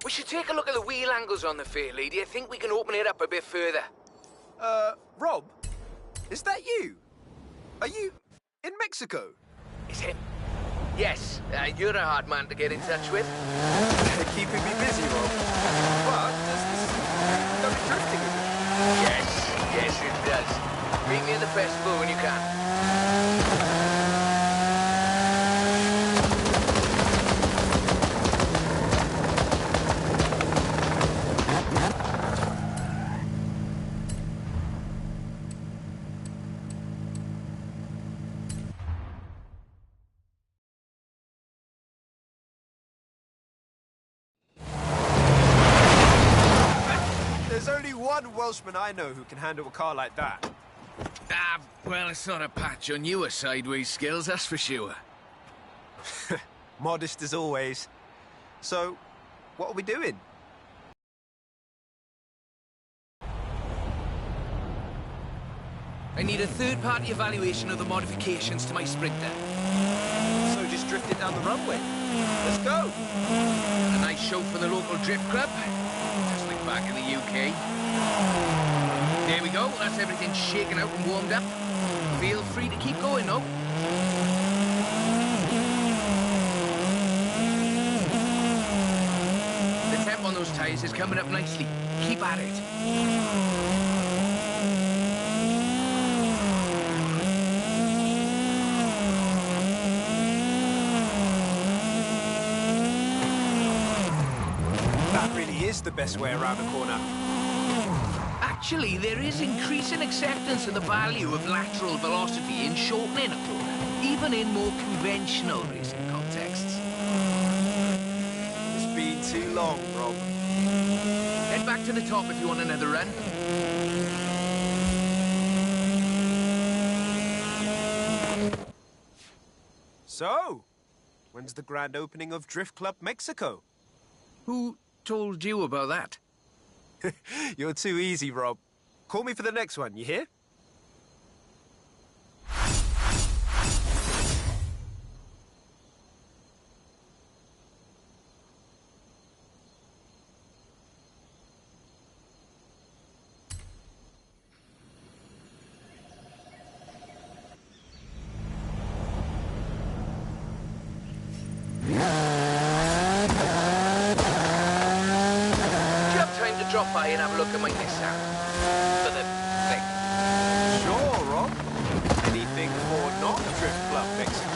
We should take a look at the wheel angles on the fairlead. Do you think we can open it up a bit further? Rob? Is that you? Are you in Mexico? It's him. Yes, you're a hard man to get in touch with. Keeping me busy, Rob. But does this go drifting with me? Yes, it does. Meet me at the festival when you can. There's only one Welshman I know who can handle a car like that. Well, it's not a patch on your sideways skills, that's for sure. Modest as always. So, what are we doing? I need a third-party evaluation of the modifications to my Sprinter. So just drift it down the runway. Let's go. A nice show for the local drift club. Just like back in the UK. There we go, that's everything shaken out and warmed up. Feel free to keep going, though. The temp on those tyres is coming up nicely. Keep at it. That really is the best way around a corner. Actually, there is increasing acceptance of the value of lateral velocity in shortening a corner, even in more conventional racing contexts. It's been too long, Rob. Head back to the top if you want another run. So, when's the grand opening of Drift Club Mexico? Who told you about that? You're too easy, Rob. Call me for the next one, you hear? Drop by and have a look at my Nissan. For the thing. Sure, Rob. Anything for not Drift Club Mexico.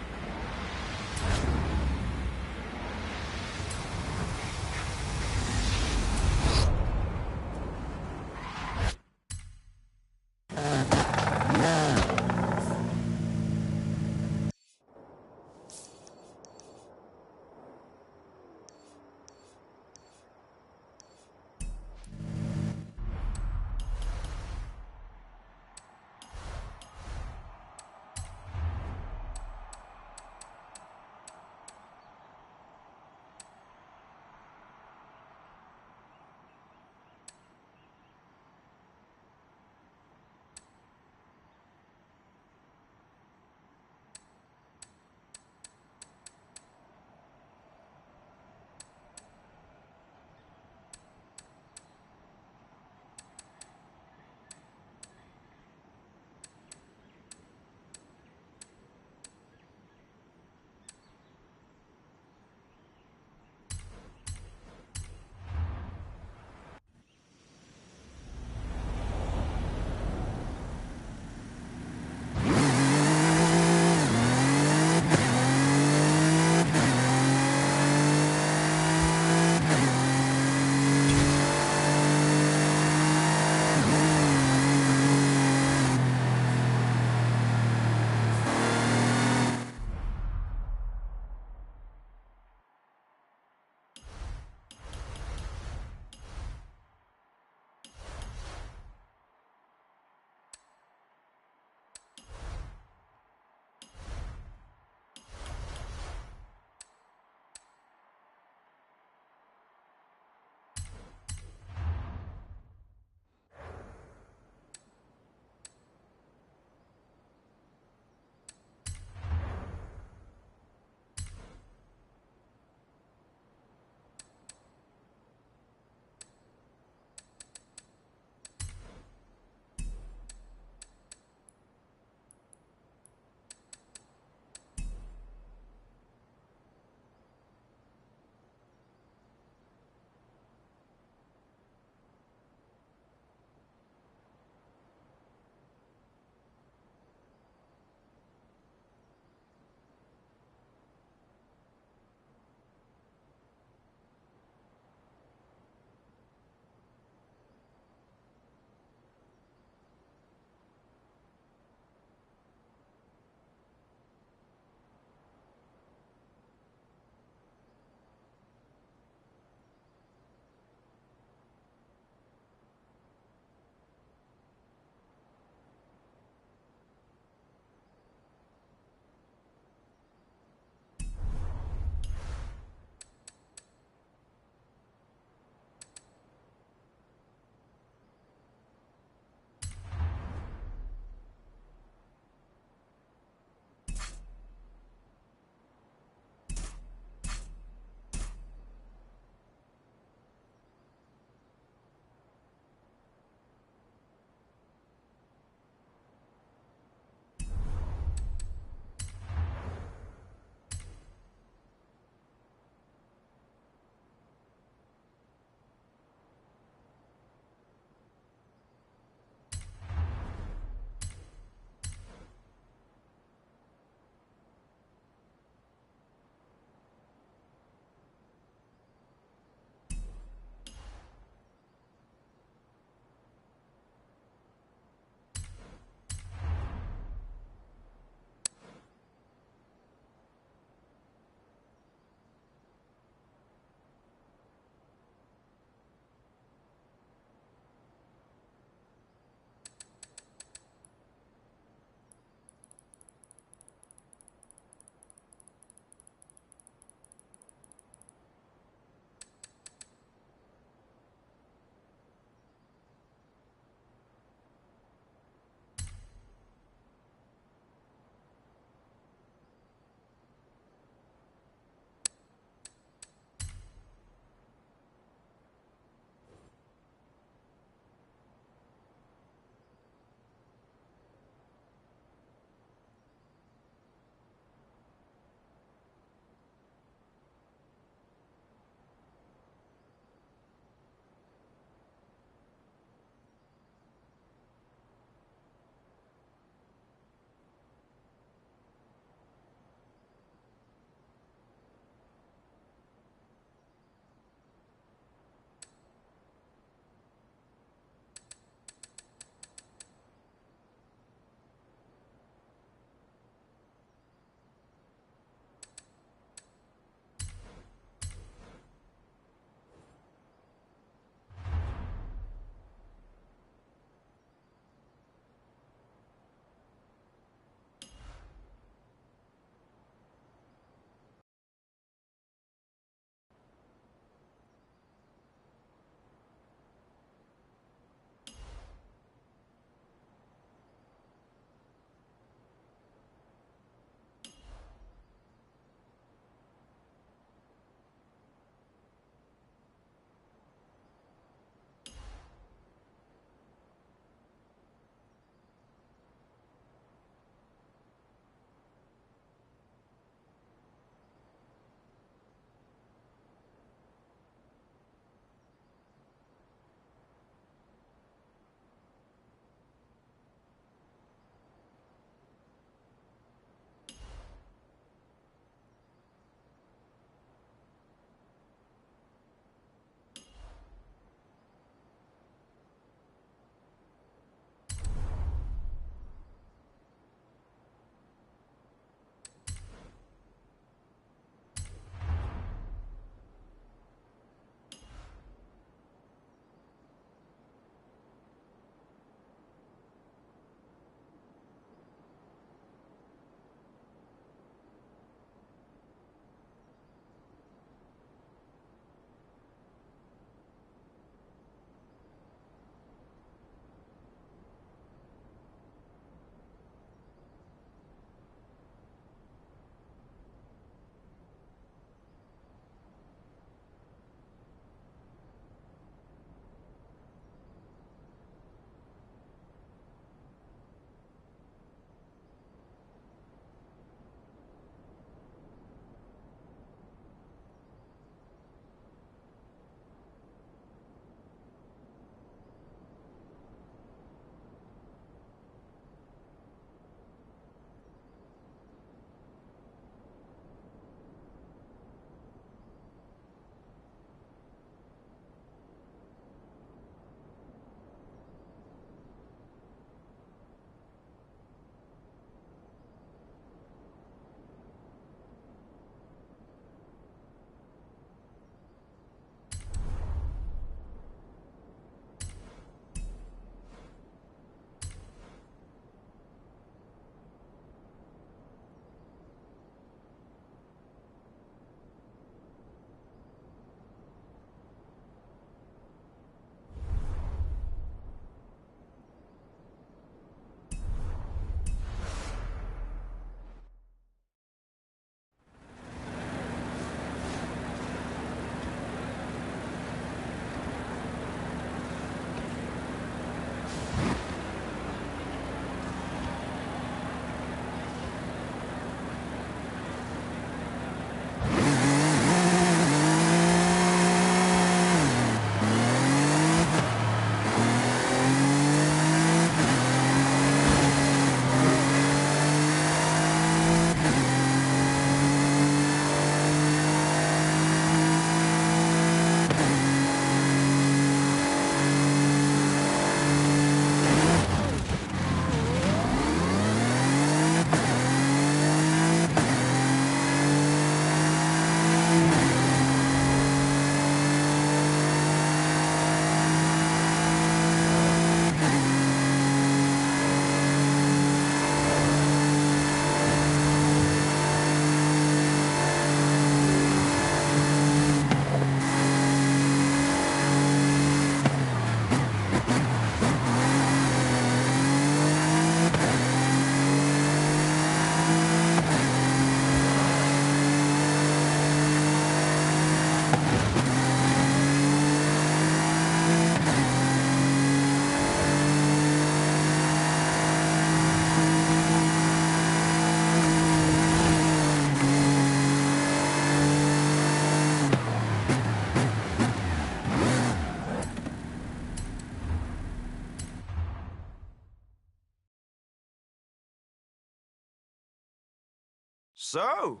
So,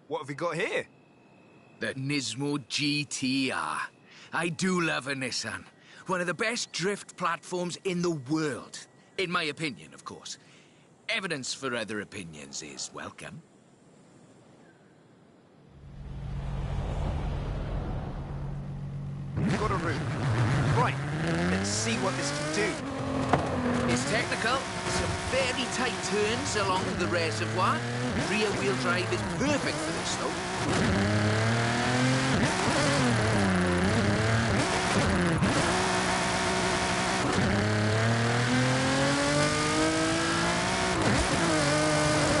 what have we got here? The Nismo GTR. I do love a Nissan. One of the best drift platforms in the world. In my opinion, of course. Evidence for other opinions is welcome. We've got a route. Right, let's see what this can do. It's technical. Some very tight turns along the reservoir. Rear-wheel drive is perfect for this, though.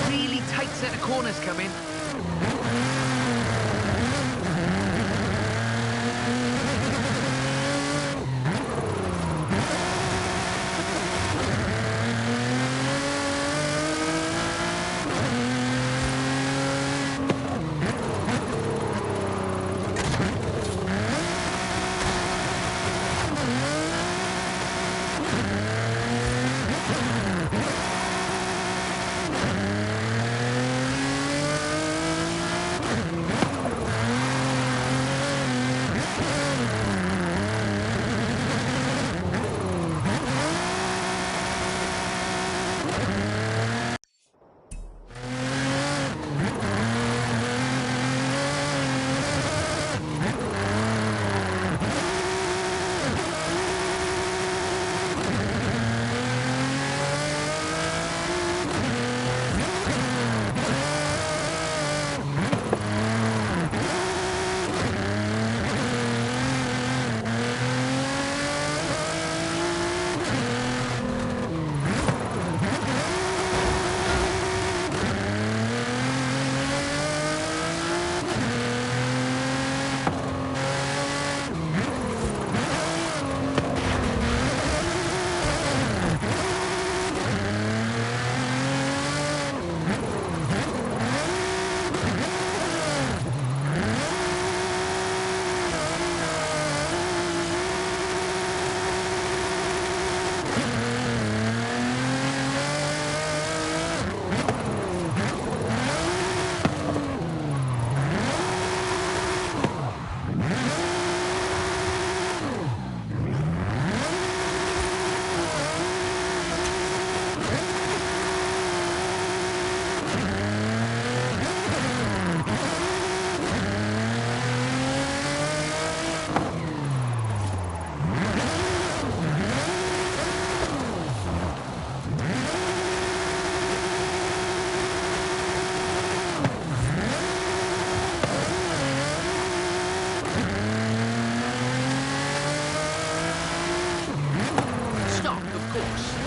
Really tight set of corners coming.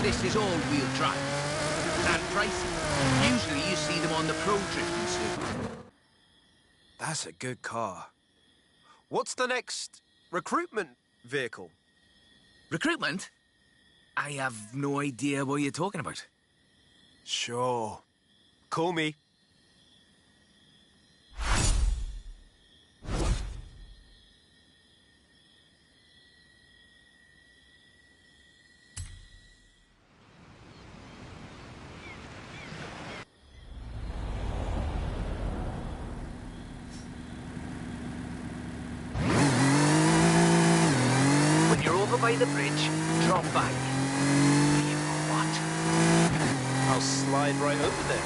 This is all-wheel drive. And pricey. Usually you see them on the pro drifting circuit. That's a good car. What's the next recruitment vehicle? Recruitment? I have no idea what you're talking about. Sure. Call me. By the bridge, drop by. You know what? I'll slide right over there.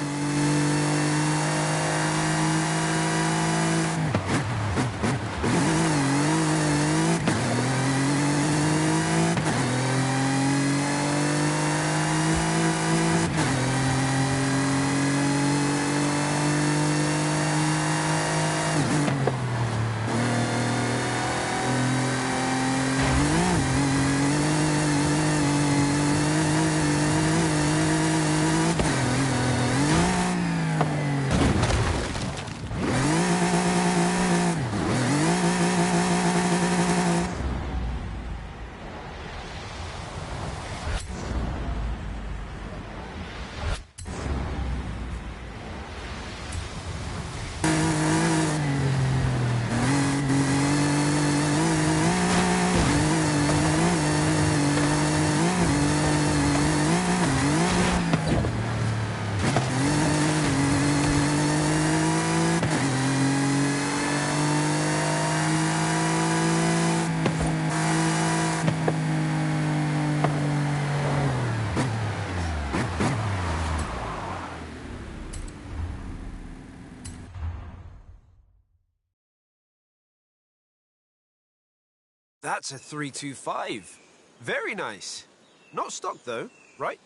That's a 325. Very nice. Not stock, though, right?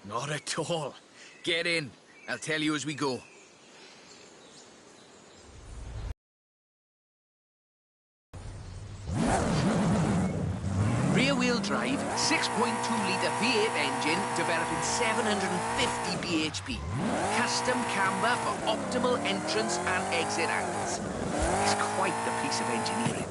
Not at all. Get in. I'll tell you as we go. Rear-wheel drive, 6.2-litre V8 engine, developing 750 bhp. Custom camber for optimal entrance and exit angles. It's quite the piece of engineering.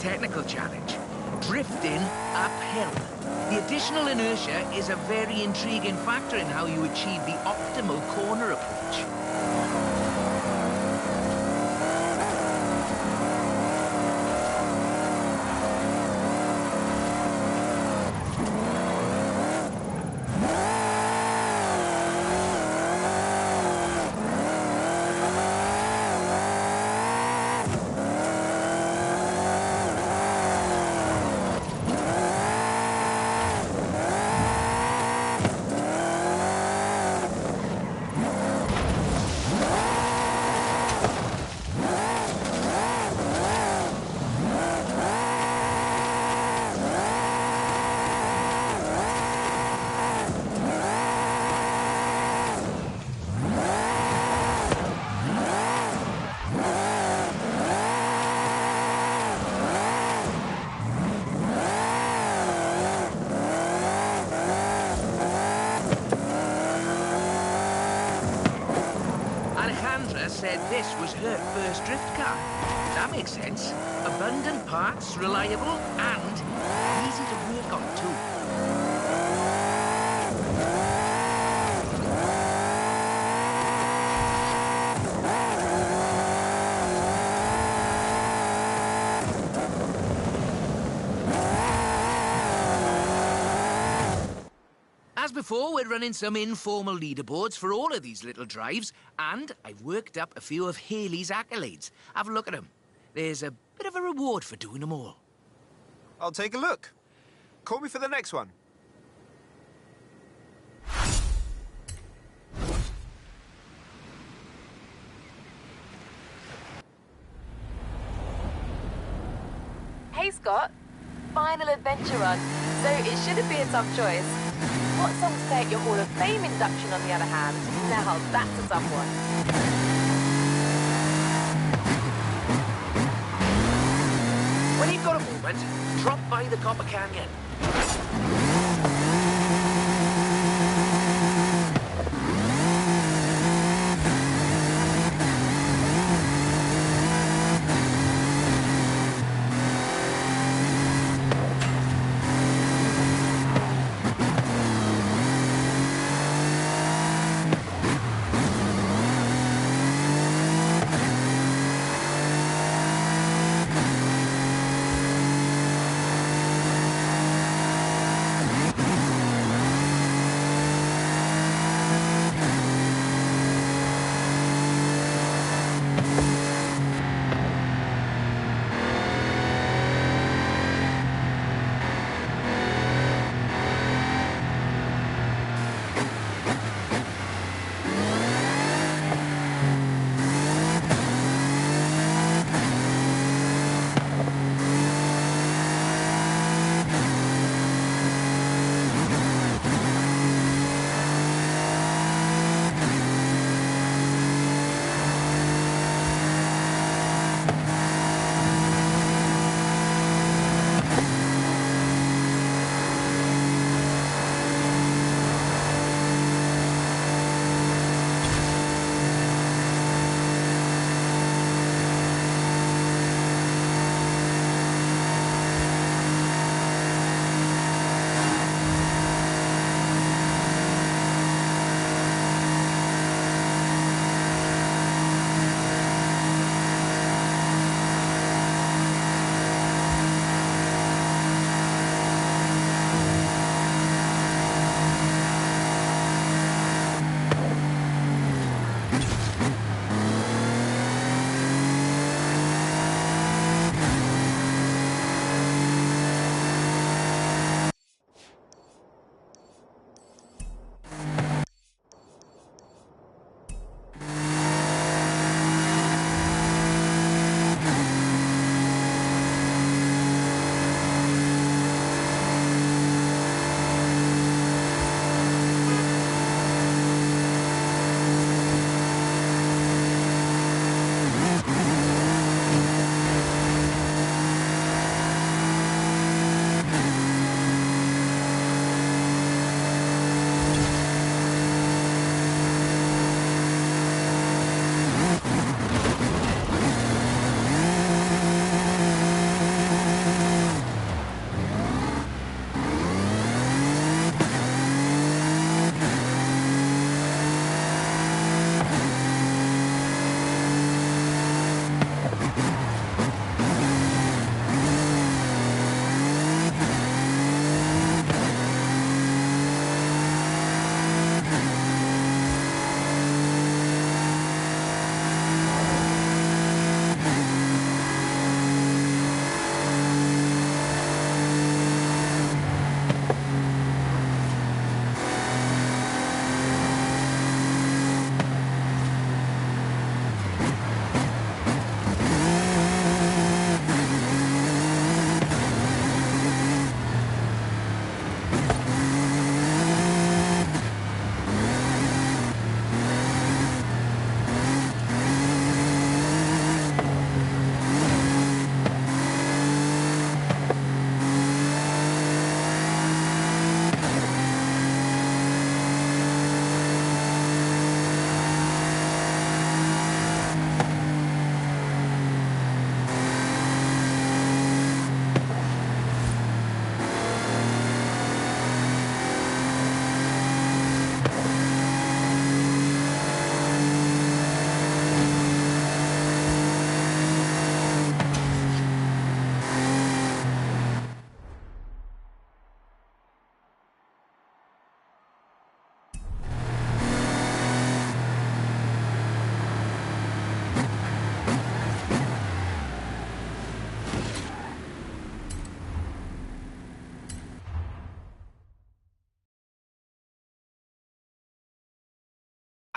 Technical challenge. Drifting uphill. The additional inertia is a very intriguing factor in how you achieve the optimal corner approach. Said this was her first drift car. That makes sense. Abundant parts, reliable, and easy to work on too. As before, we're running some informal leaderboards for all of these little drives, and I've worked up a few of Haley's accolades. Have a look at them. There's a bit of a reward for doing them all. I'll take a look. Call me for the next one. Hey, Scott. Final adventure run, so it shouldn't be a tough choice. What songs play at your Hall of Fame induction, on the other hand? Now, that's a tough one. When you've got a moment, drop by the Copper Canyon.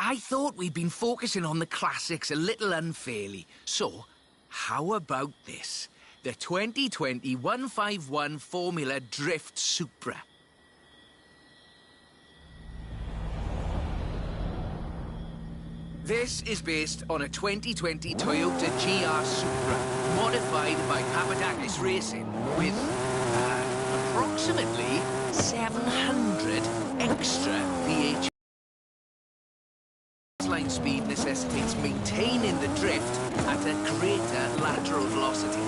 I thought we'd been focusing on the classics a little unfairly. So, how about this? The 2020 151 Formula Drift Supra. This is based on a 2020 Toyota GR Supra, modified by Papadakis Racing, with approximately 700 extra VH. Line speed necessitates maintaining the drift at a greater lateral velocity.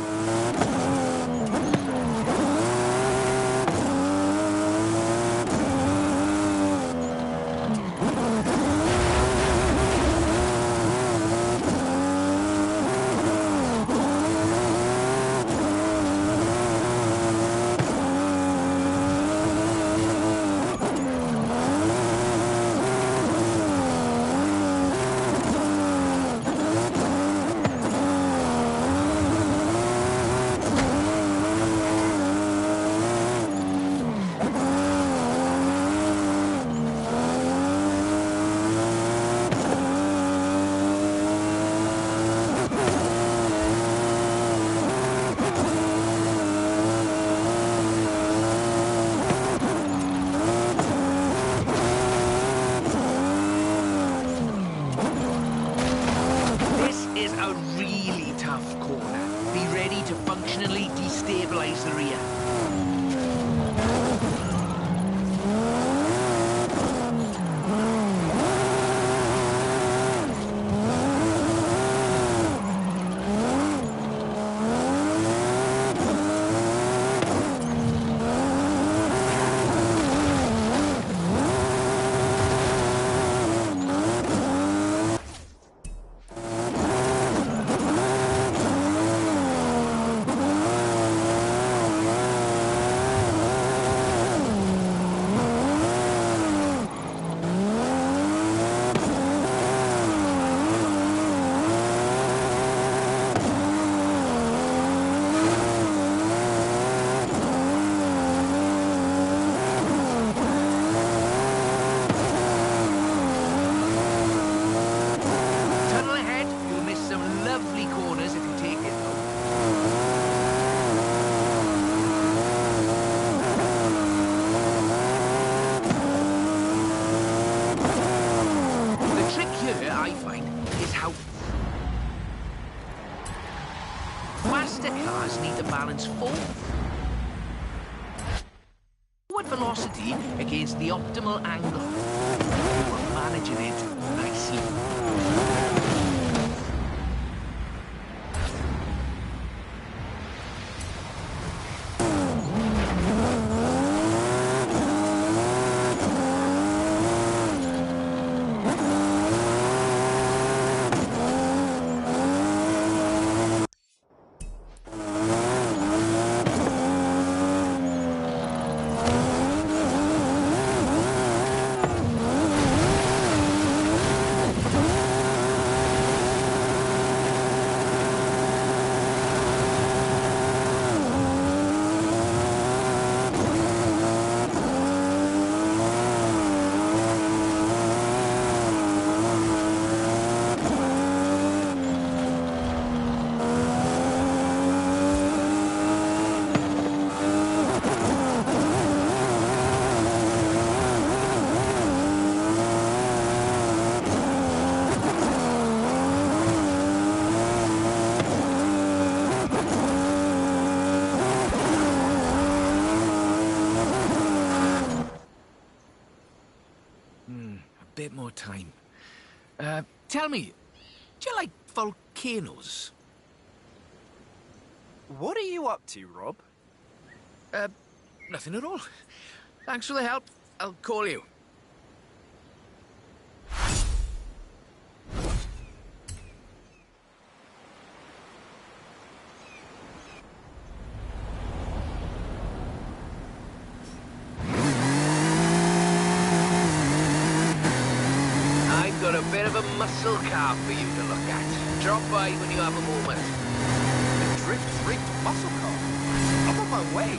Forward velocity against the optimal angle. We're managing it nicely. Bit more time. Tell me, do you like volcanoes? What are you up to, Rob? Nothing at all. Thanks for the help. I'll call you. Got a bit of a muscle car for you to look at. Drop by when you have a moment. A drift-rigged muscle car? I'm on my way.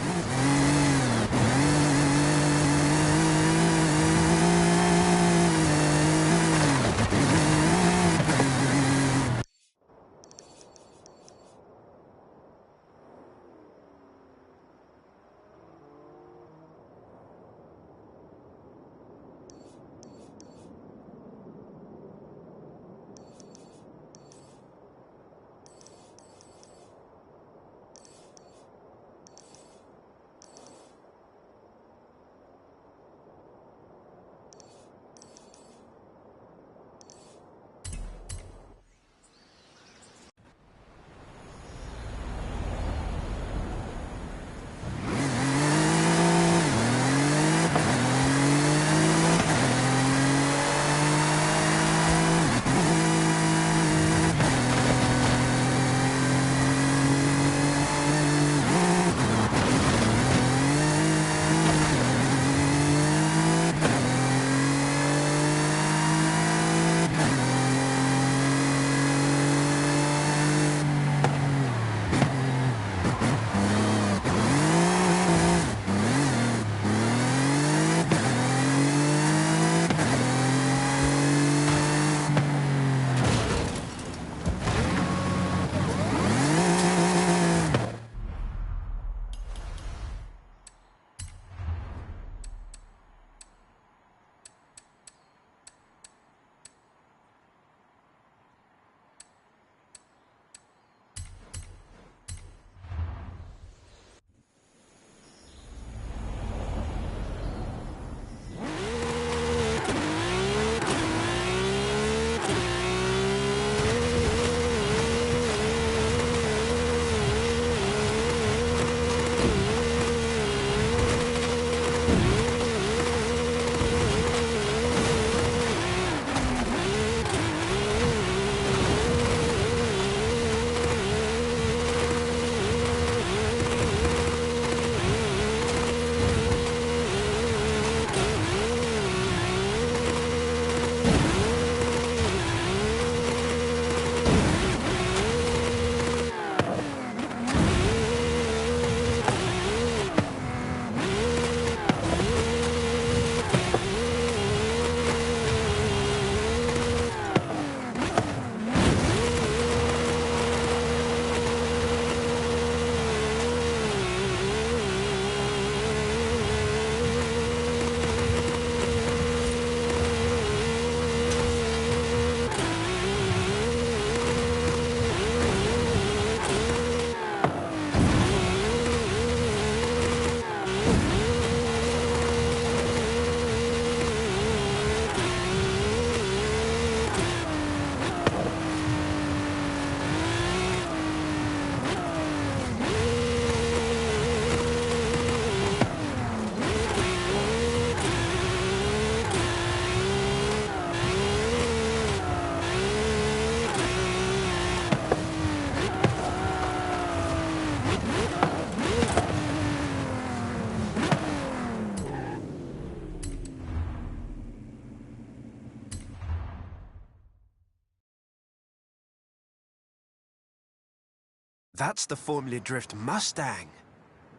That's the Formula Drift Mustang.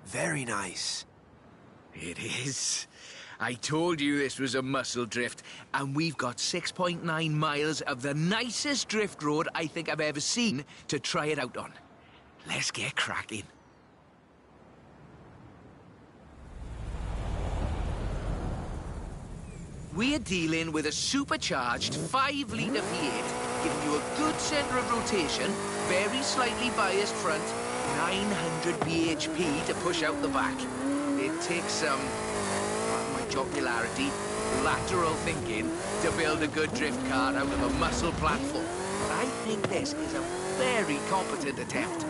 Very nice. It is. I told you this was a muscle drift, and we've got 6.9 miles of the nicest drift road I think I've ever seen to try it out on. Let's get cracking. We're dealing with a supercharged 5-litre V8, giving you a good centre of rotation, very slightly biased front, 900 bhp to push out the back. It takes some, pardon my jocularity, lateral thinking to build a good drift car out of a muscle platform. But I think this is a very competent attempt.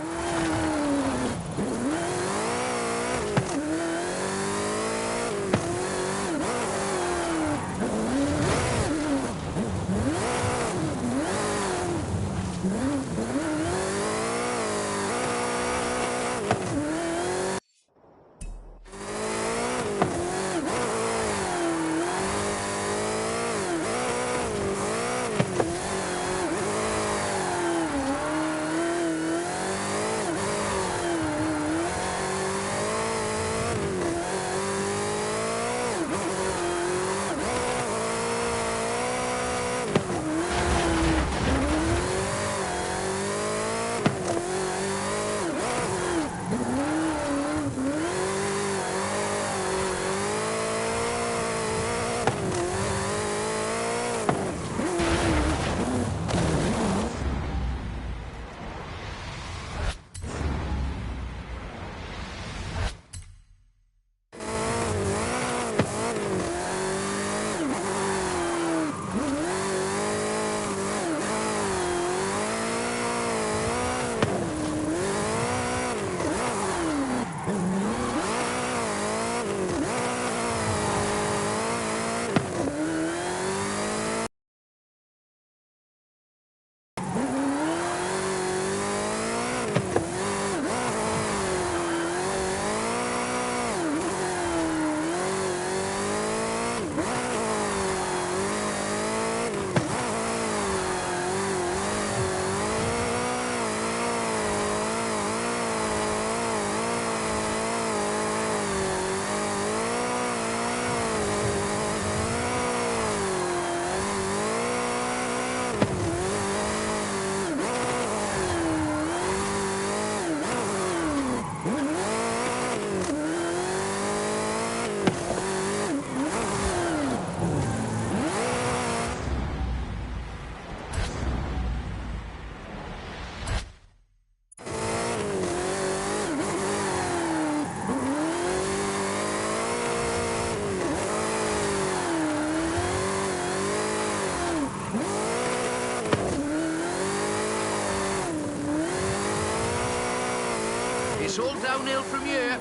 It's all downhill from here.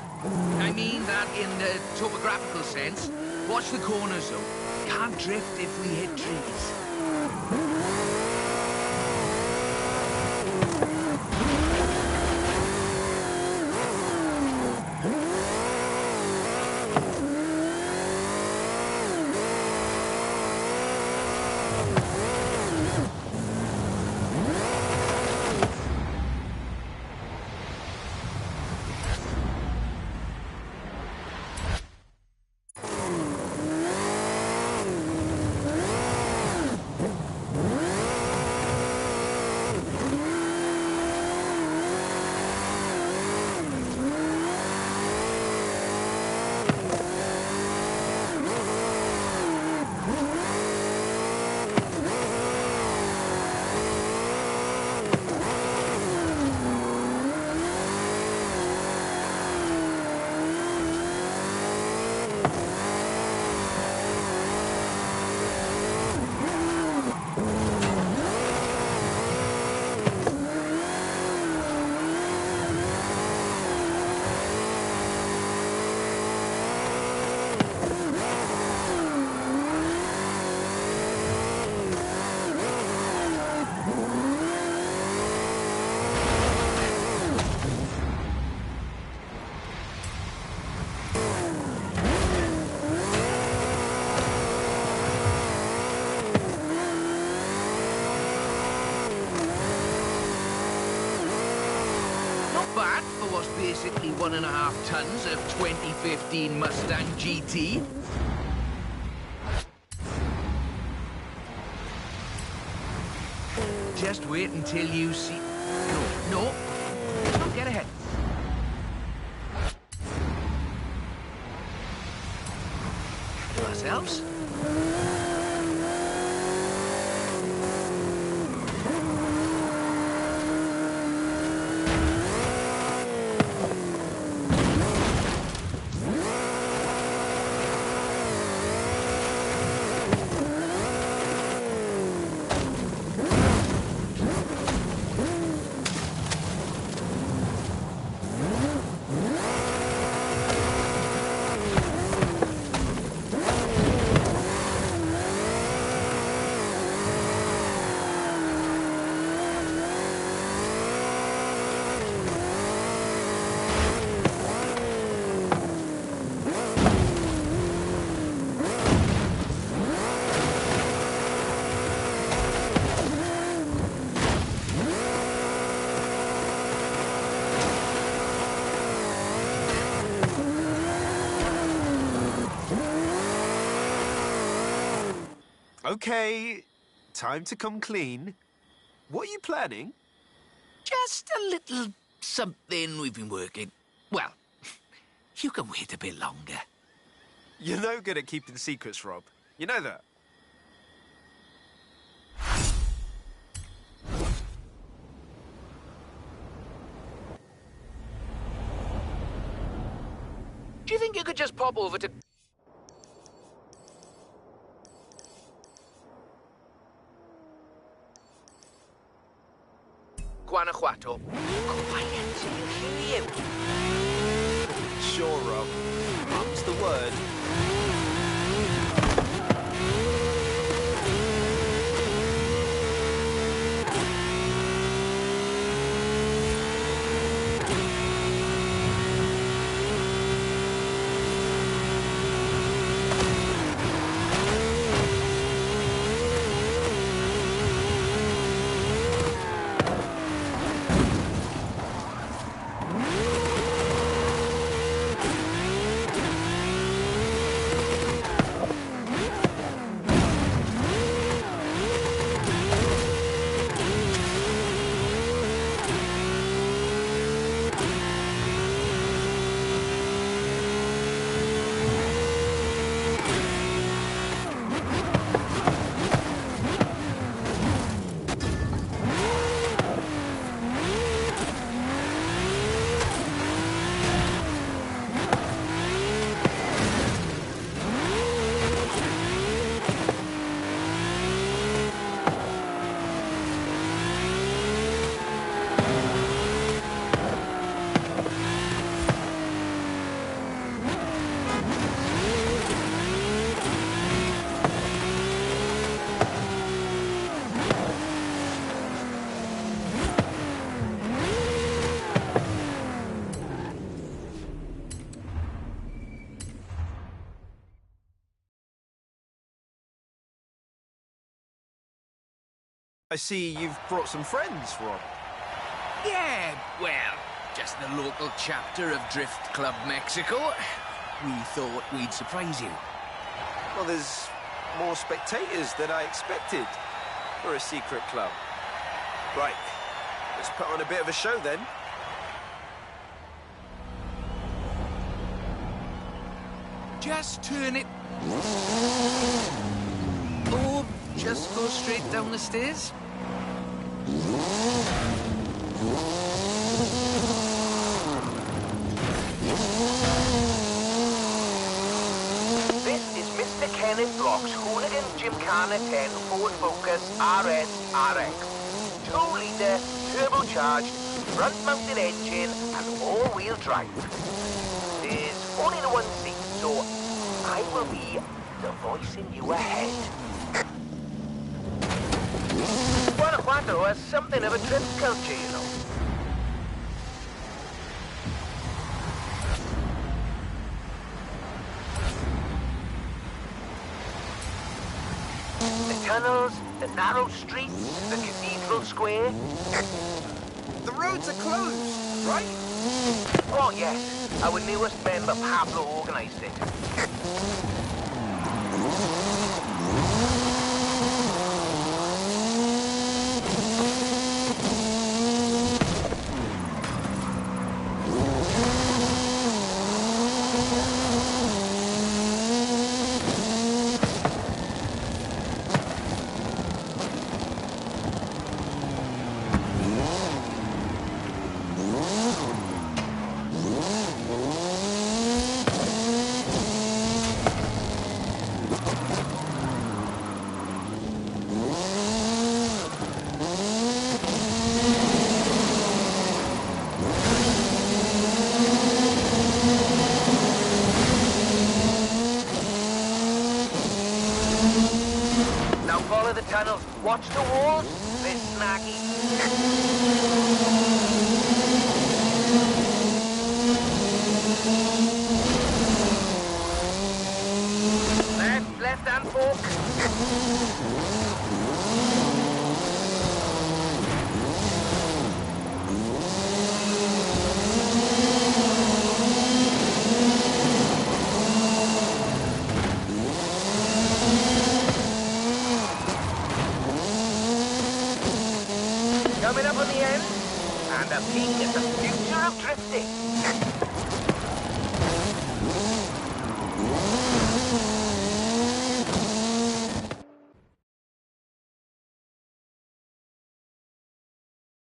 I mean that in the topographical sense. Watch the corners, though. Can't drift if we hit trees. was basically 1.5 tons of 2015 Mustang GT. Just wait until you see... No, don't get ahead. To ourselves. Okay, time to come clean. What are you planning? Just a little something we've been working. Well, you can wait a bit longer. You're no good at keeping secrets, Rob. You know that? Do you think you could just pop over to... Guanajuato? Quiet, so you hear you. Sure, Rob. Mum's the word. I see you've brought some friends, Rob. Yeah, well, just the local chapter of Drift Club Mexico. We thought we'd surprise you. Well, there's more spectators than I expected for a secret club. Right, let's put on a bit of a show then. Just turn it... Or just go straight down the stairs. This is Mr. Kenneth Block's Hooligan Gymkhana 10 Ford Focus RS RX. 2-litre, turbocharged, front-mounted engine and all-wheel drive. There's only the one seat, so I will be the voice in your head. Guanajuato has something of a drift culture, you know. The tunnels, the narrow streets, the cathedral square. The roads are closed. right? Oh, yes. Our newest member, Pablo, organized it. Follow the tunnels. Watch the walls. They're snaggy. Left hand fork. Coming up on the end, and a peek at the future of drifting.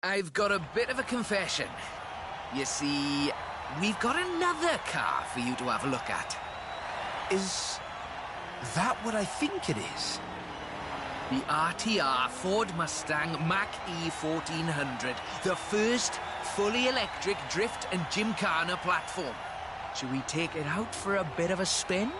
I've got a bit of a confession. You see, we've got another car for you to have a look at. Is that what I think it is? The RTR Ford Mustang Mach-E 1400, the first fully electric drift and gymkhana platform. Should we take it out for a bit of a spin?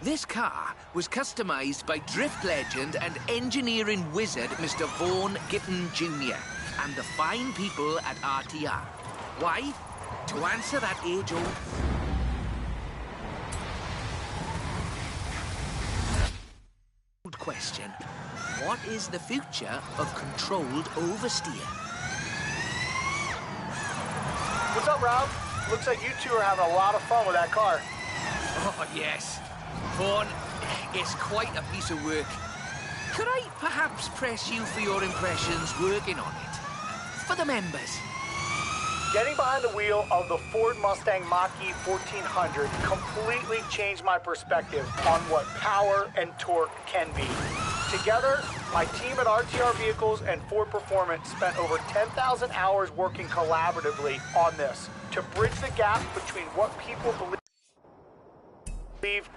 This car was customized by drift legend and engineering wizard Mr. Vaughn Gitton Jr. and the fine people at RTR. Why? To answer that age-old question. What is the future of controlled oversteer? What's up, Rob? Looks like you two are having a lot of fun with that car. Oh, yes. Vaughn, it's quite a piece of work. Could I perhaps press you for your impressions working on it? For the members. Getting behind the wheel of the Ford Mustang Mach-E 1400 completely changed my perspective on what power and torque can be. Together, my team at RTR Vehicles and Ford Performance spent over 10,000 hours working collaboratively on this to bridge the gap between what people believe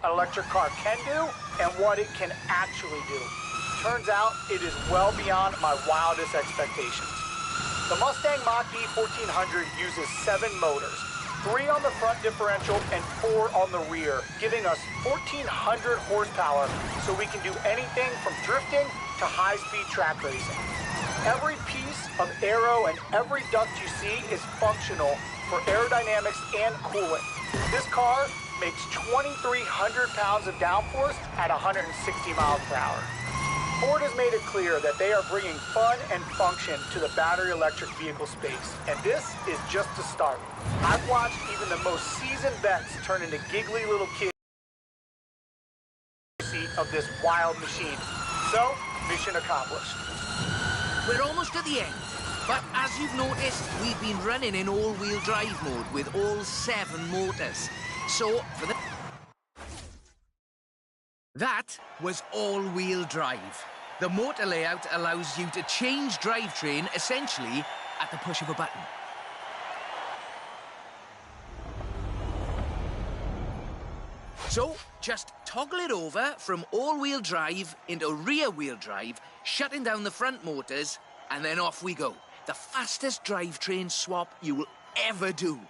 an electric car can do and what it can actually do. Turns out it is well beyond my wildest expectations. The Mustang Mach-E 1400 uses 7 motors, 3 on the front differential and 4 on the rear, giving us 1,400 horsepower so we can do anything from drifting to high-speed track racing. Every piece of aero and every duct you see is functional for aerodynamics and cooling. This car makes 2,300 pounds of downforce at 160 miles per hour. Ford has made it clear that they are bringing fun and function to the battery electric vehicle space, and this is just the start. I've watched even the most seasoned vets turn into giggly little kids seat of this wild machine. So, mission accomplished. We're almost at the end, but as you've noticed, we've been running in all-wheel drive mode with all 7 motors. So, for the... That was all-wheel drive. The motor layout allows you to change drivetrain essentially at the push of a button. So, just toggle it over from all-wheel drive into rear-wheel drive, shutting down the front motors, and then off we go. The fastest drivetrain swap you will ever do.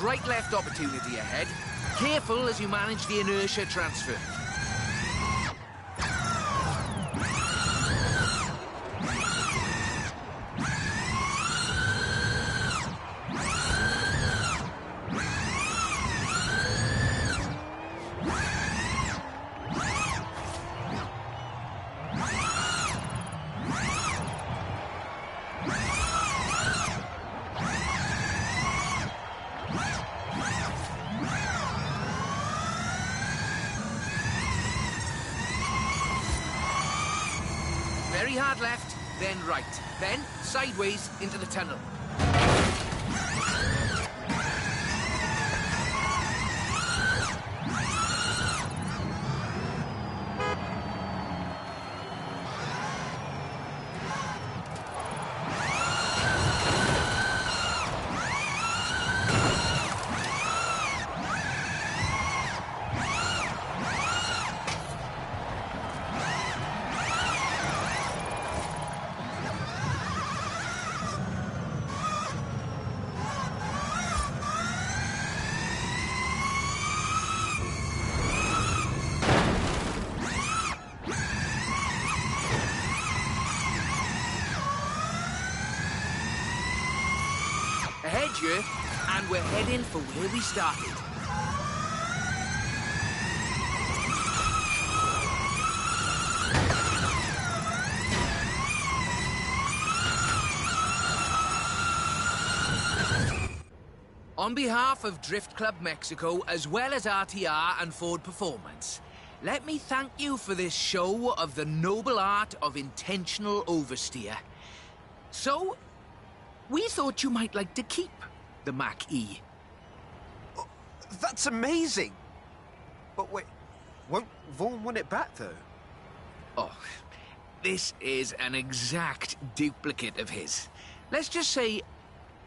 There's right-left opportunity ahead. Careful as you manage the inertia transfer. Very hard left, then right, then sideways into the tunnel. Ahead, you, and we're heading for where we started. On behalf of Drift Club Mexico, as well as RTR and Ford Performance, let me thank you for this show of the noble art of intentional oversteer. So, we thought you might like to keep the Mach-E. Oh, that's amazing! But wait, won't Vaughn want it back, though? Oh, this is an exact duplicate of his. Let's just say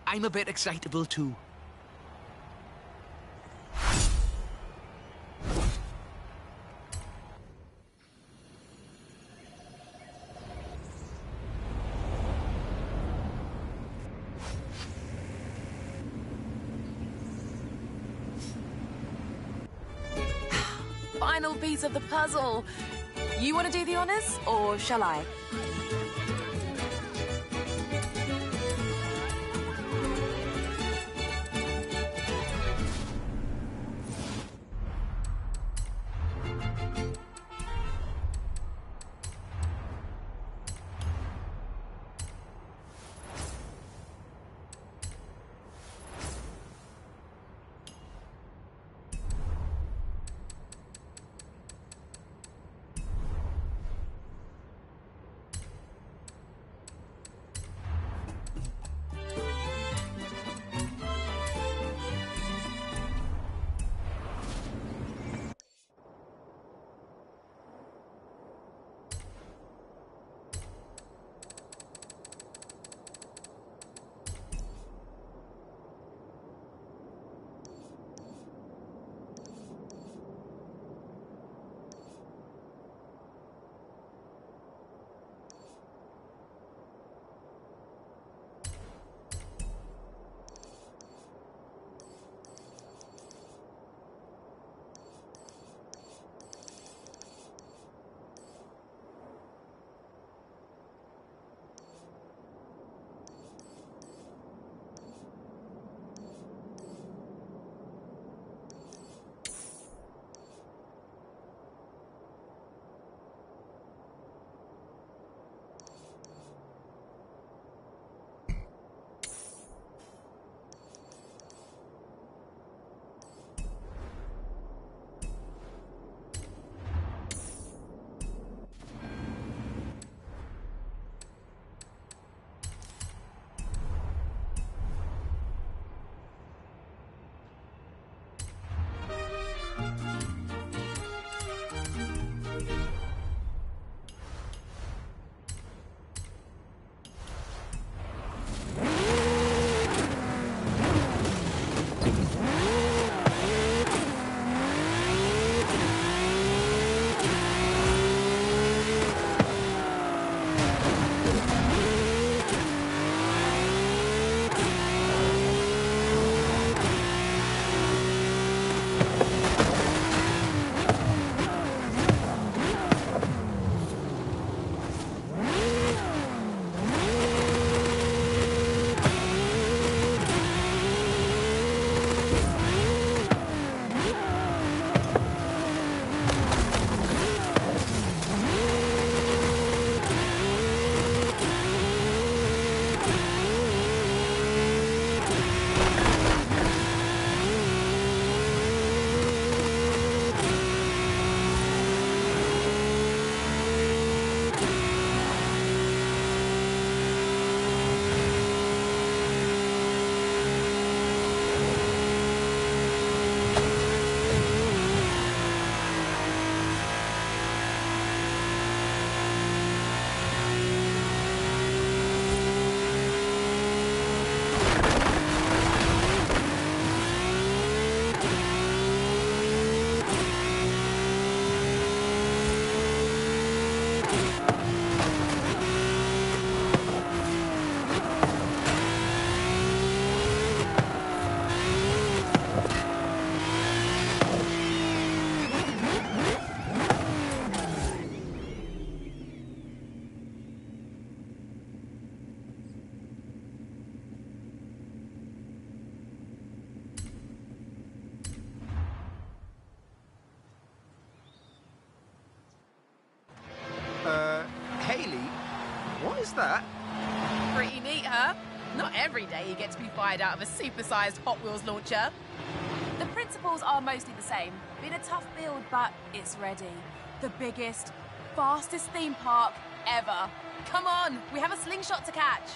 I'm a bit excitable, too. Final piece of the puzzle. You want to do the honors, or shall I? Haley, what is that? Pretty neat, huh? Not every day you get to be fired out of a supersized Hot Wheels launcher. The principles are mostly the same. Been a tough build, but it's ready. The biggest, fastest theme park ever. Come on, we have a slingshot to catch.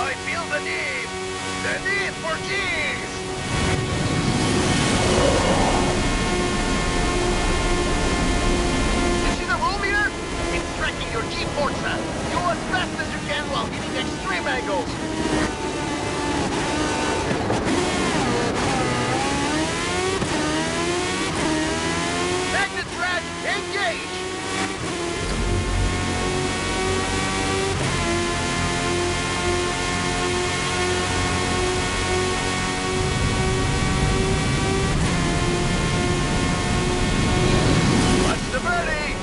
I feel the need for cheese! You see the roll meter? It's tracking your G-Forza. Go as fast as you can while hitting extreme angles. Magnet track, engage! Watch the birdie!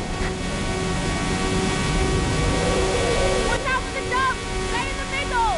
Watch out for the jump! Stay in the middle!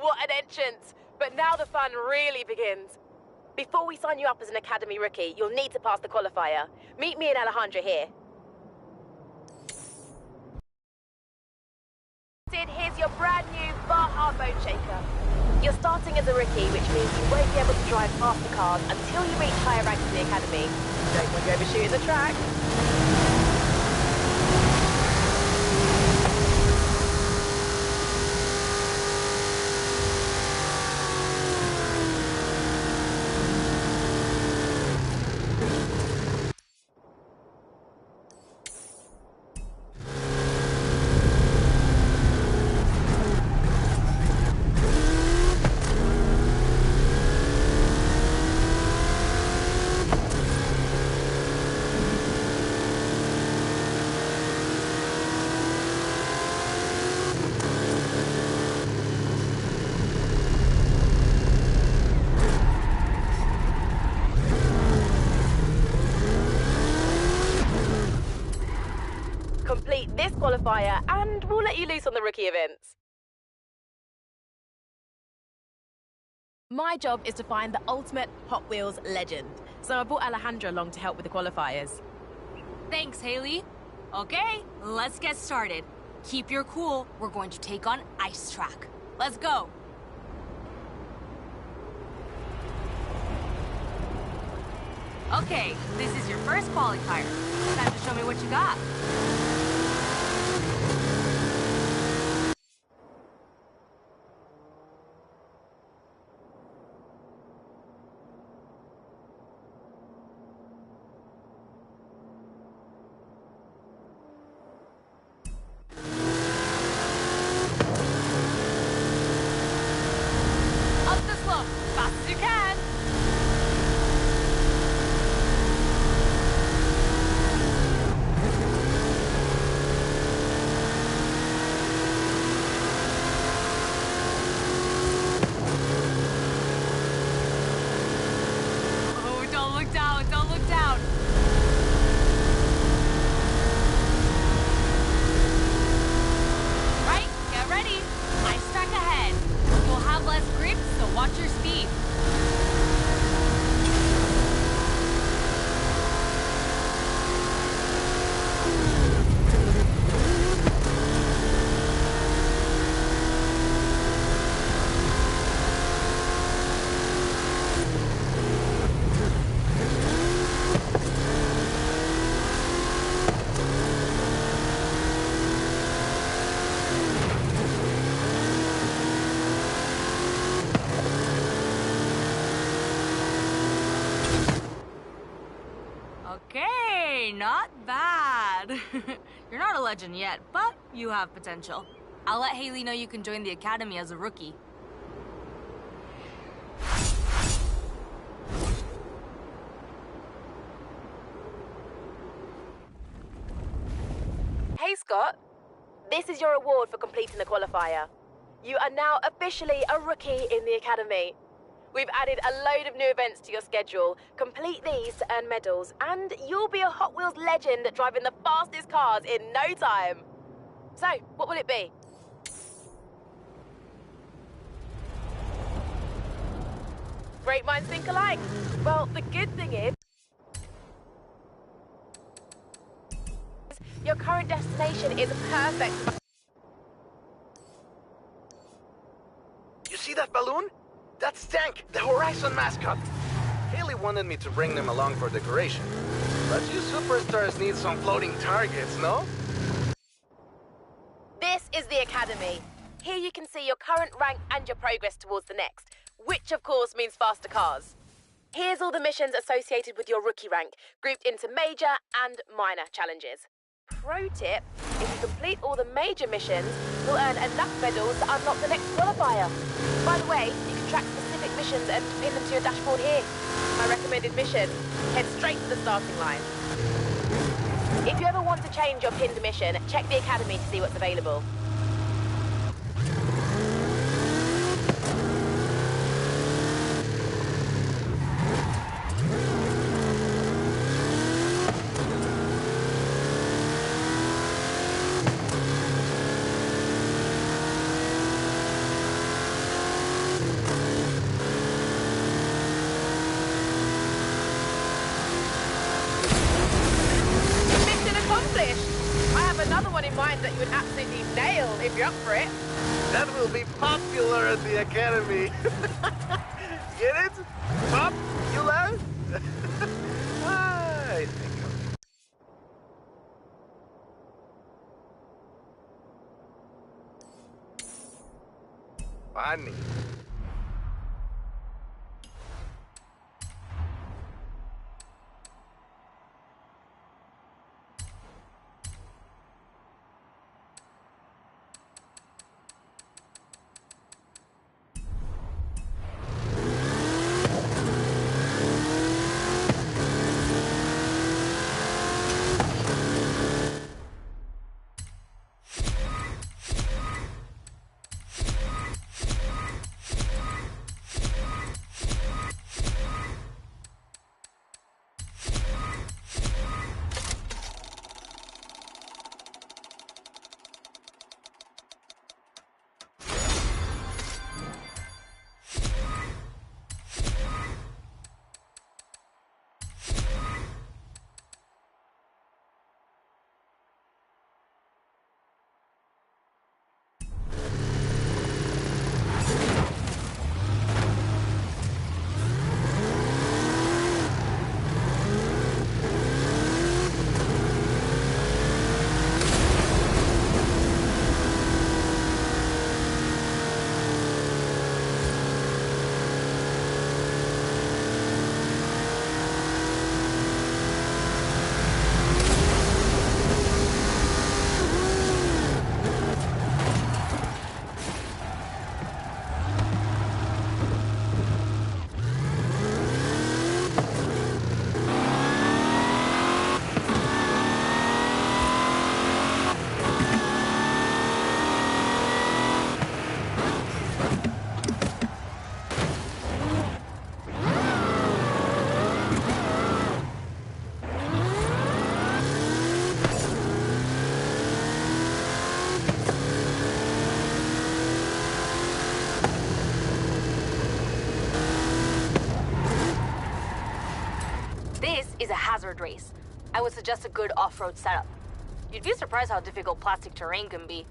What an entrance! But now the fun really begins. Before we sign you up as an Academy rookie, you'll need to pass the qualifier. Meet me and Alejandra here. Sid, here's your brand new Baja Bone Shaker. You're starting as a rookie, which means you won't be able to drive faster cars until you reach higher ranks in the Academy. Don't want you overshooting the track. Complete this qualifier and we'll let you loose on the rookie events. My job is to find the ultimate Hot Wheels legend, so I brought Alejandra along to help with the qualifiers. Thanks, Haley. Okay, let's get started. Keep your cool. We're going to take on Ice Track. Let's go. Okay, this is your first qualifier. Time to show me what you got. Up the slope, fast as you can. Oh, don't look down, don't look down. Right, get ready. Ice track ahead. You'll have less grip, so watch your speed. Okay, not bad. You're not a legend yet, but you have potential. I'll let Haley know you can join the Academy as a rookie. Hey Scott, this is your award for completing the qualifier. You are now officially a rookie in the Academy. We've added a load of new events to your schedule. Complete these to earn medals, and you'll be a Hot Wheels legend driving the fastest cars in no time. So, what will it be? Great minds think alike. Well, the good thing is, your current destination is perfect. You see that balloon? That's Tank, the Horizon mascot. Haley wanted me to bring them along for decoration. But you superstars need some floating targets, no? This is the Academy. Here you can see your current rank and your progress towards the next, which of course means faster cars. Here's all the missions associated with your rookie rank, grouped into major and minor challenges. Pro tip, if you complete all the major missions, you'll earn enough medals to unlock the next qualifier. By the way, you can track specific missions and pin them to your dashboard here. My recommended mission, head straight to the starting line. If you ever want to change your pinned mission, check the Academy to see what's available. in mind that you would absolutely nail if you're up for it. That will be popular at the Academy. Get it? Popular? I think of it. Funny. Is a hazard race. I would suggest a good off-road setup. You'd be surprised how difficult plastic terrain can be.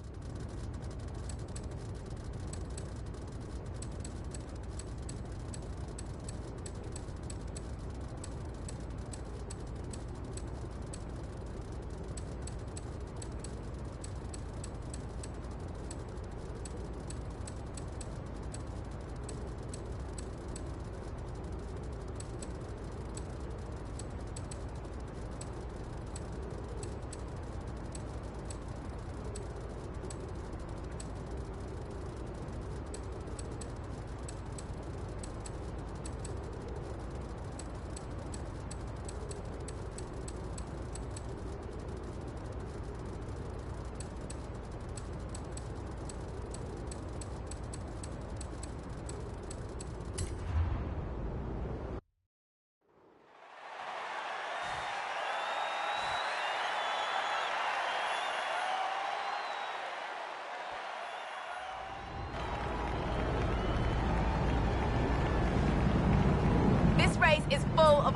This race is full of